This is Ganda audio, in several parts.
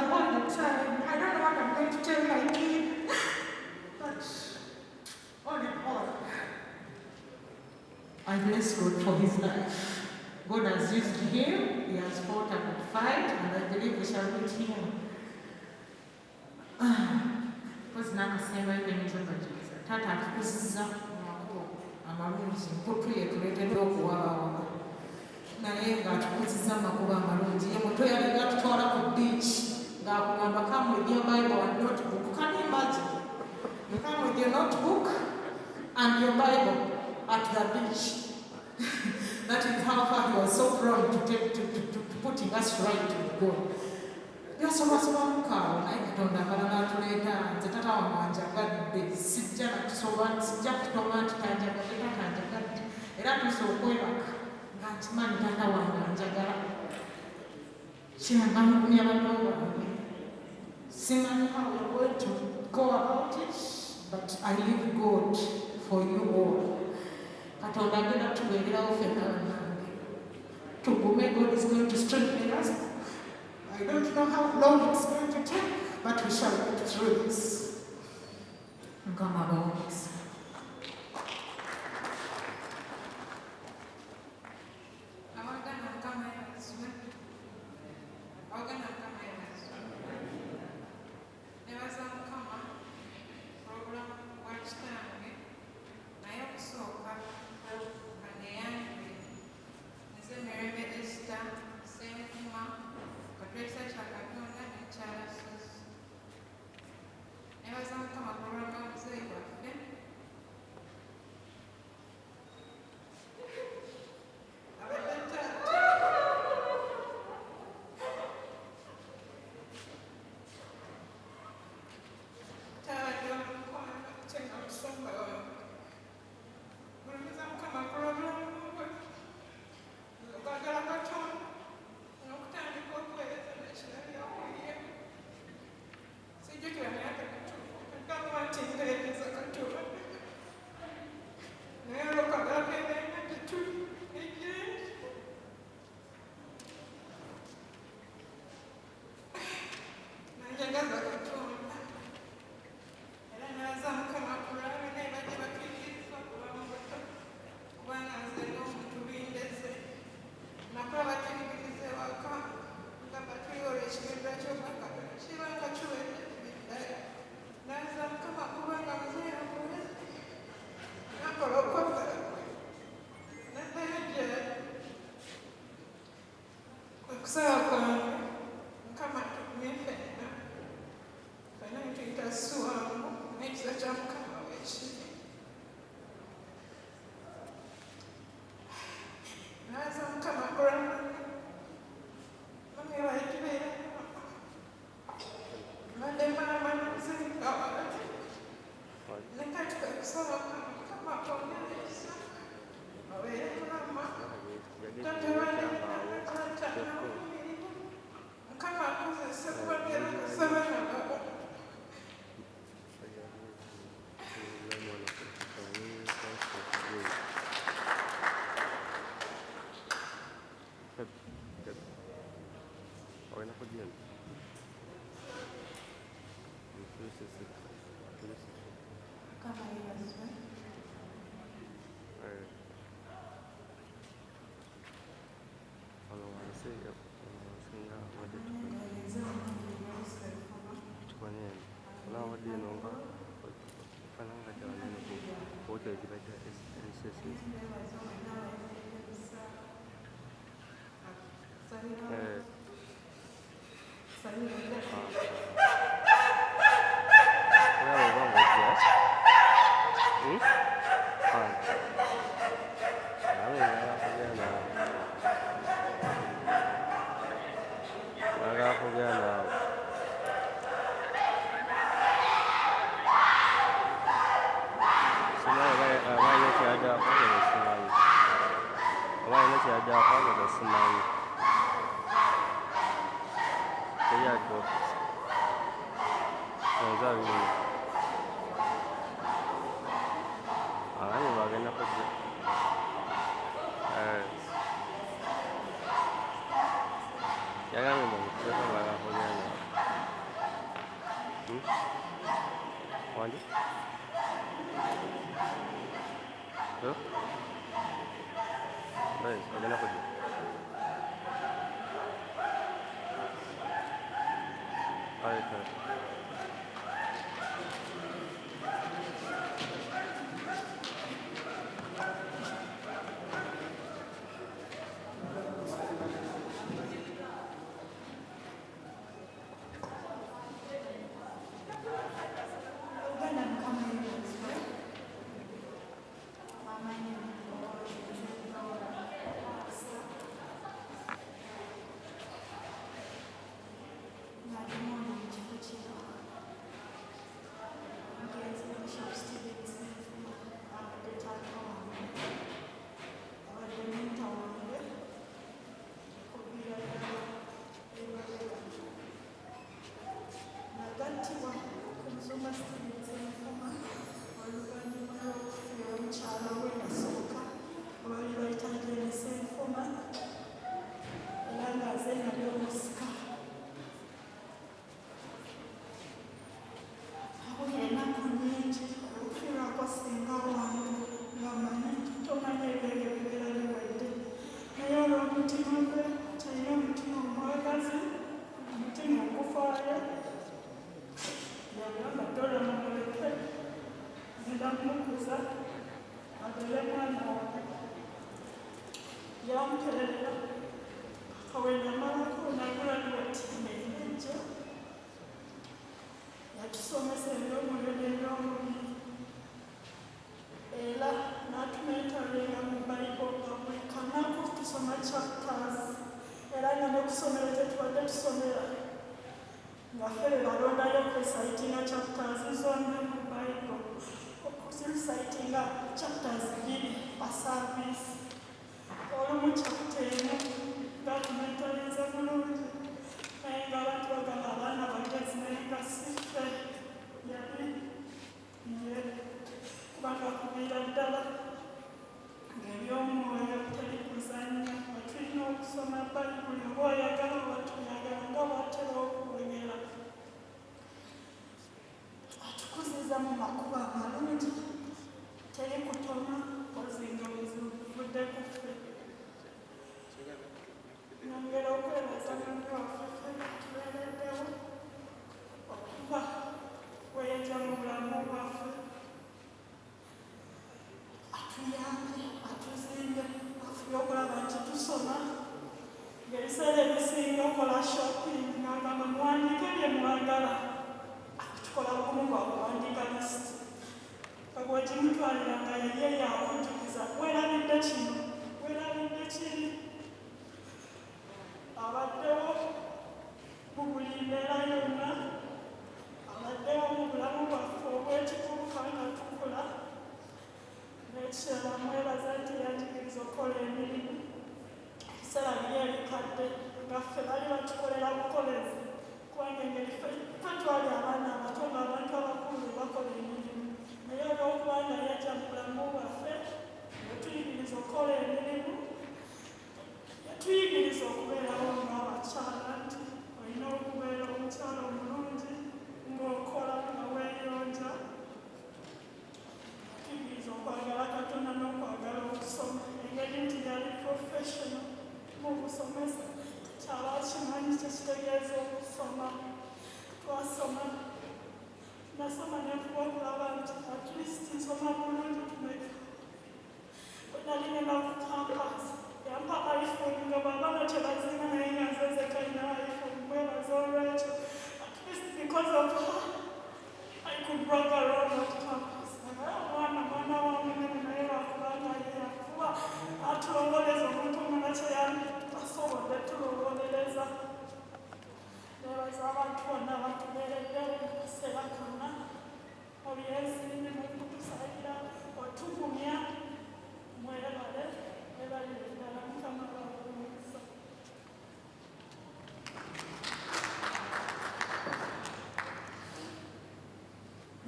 smile all the time. I don't know what I'm going to tell my kid, but all in all, I bless God for his life. God has used him, he has fought a good fight, and I believe we shall meet him. Because nakasemba y'eby'emitemba gyiza taata atukuzizza mu makubo amalungi mputu yetuleetedde okuwaawa naye ng'atukuzizza mu makubo amalungi ye muto yalinga atutwala ku beach ng'akugamba come with your Bible and notebook. Can you imagine? You come with your notebook and your Bible at the beach. That is how far he was so proud to putting us right with God. Yasomasoma mukaawo naye Katonda abalala atuleeta nze tata wange anjagadde sijja nakusoba sijja kutoma nti tanjagadde tata anjagadde era tusa okwebaka nga nkimanyi tata wange anjagala kiranga mugumya balongo bange simanyi how we're going to go about it, but I leave God for you all. Katonda agenda tubeererawo ffenna bannange tugume. God is going to strengthen us. I don't know how long it's going to take, but we shall get through this. Mukama abawoomesa. Ya kami bang, kita sama lah punya. Wanji? Huh? Nice. Agana kodi. Alright.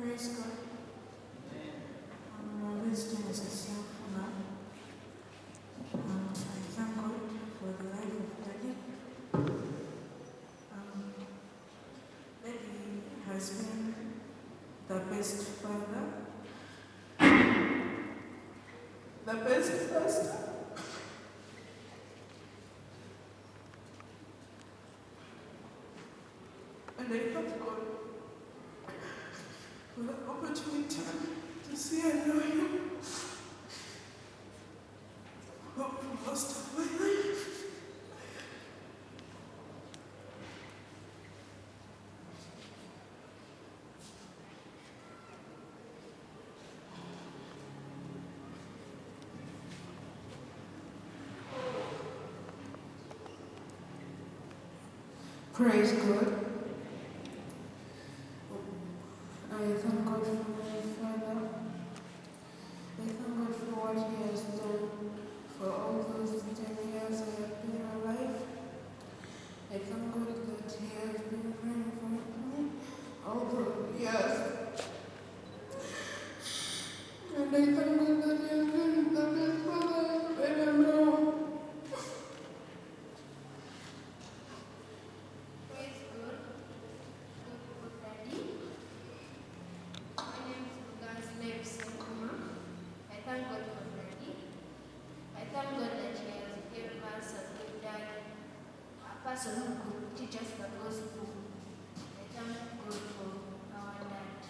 Praise God. My wisdom is a self-love. I thank God for the life of Daddy. Daddy has been the best father, the best pastor, and I thank God for the opportunity to see and know Him for most of my life. Praise God. I thank God for my Father. I thank God for what He has done for all those 10 years I have been alive. I thank God that He has been praying for me all those years. And I thank God that He has been the best Father I have ever known. Praise God. God for Daddy. My name is Lugan's name Senkuma. I thank God for Daddy. I thank God that He has given us a good dad, a person who could teach us the gospel. I thank God for our dad.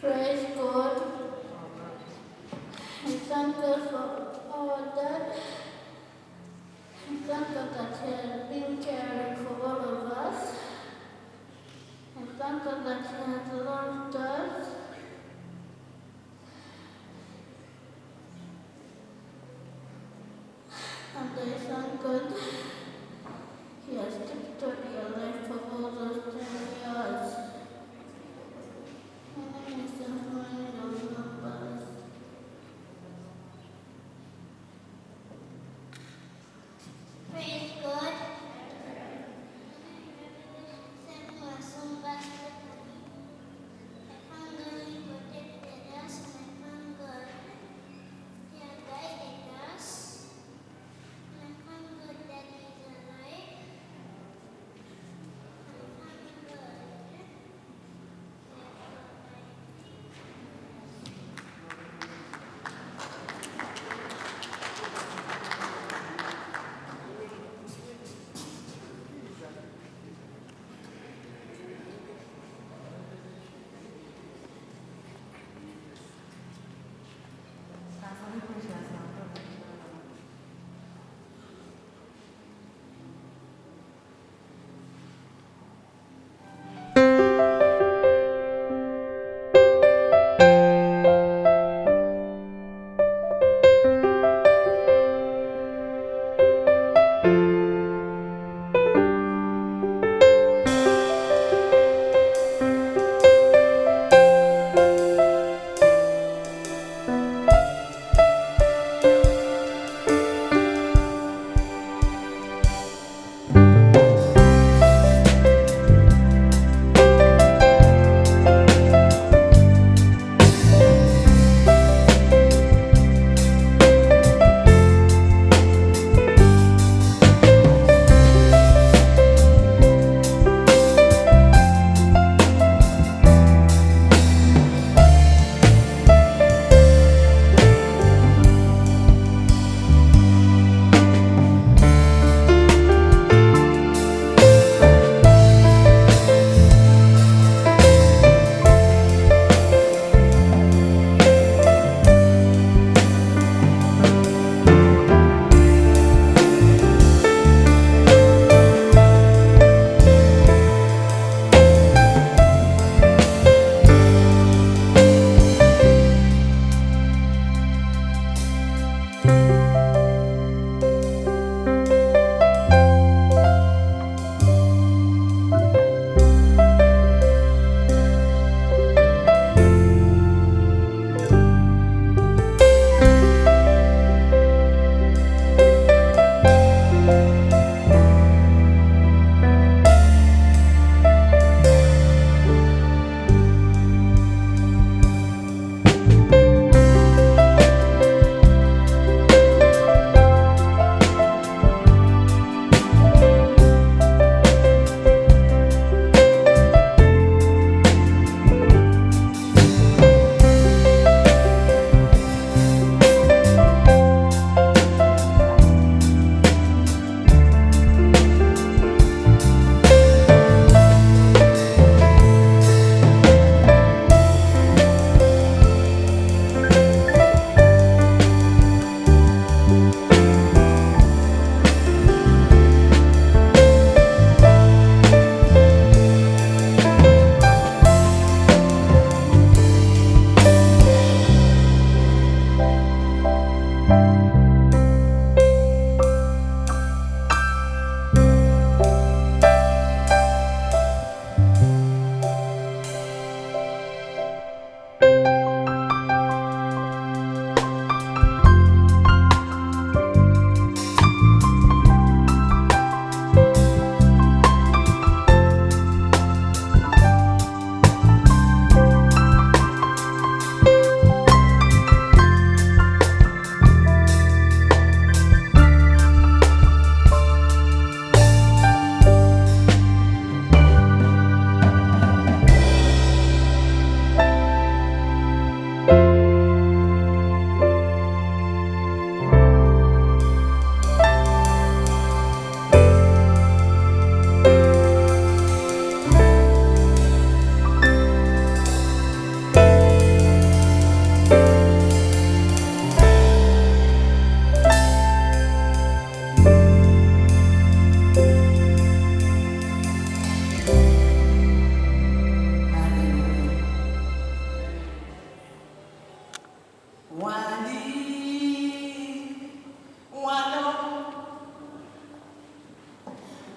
Praise God. I thank God for our dad. I thank God that He has been caring for all of us. I thank God that He has loved us. And I thank God He has kept us alive for all those 10 years. My name is Emmanuel Numbers. Praise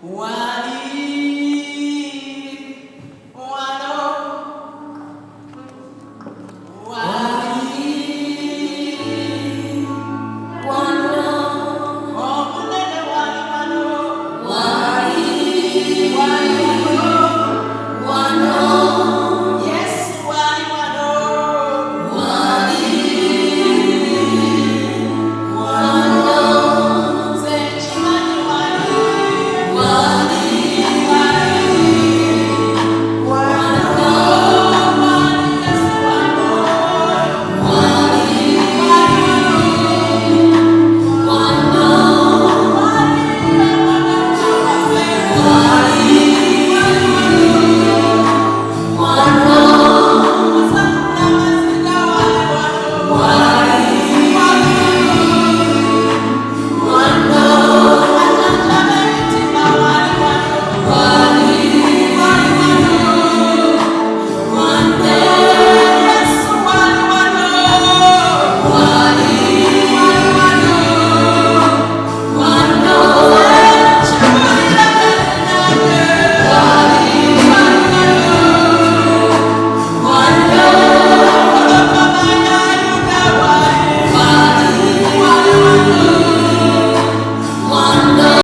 wali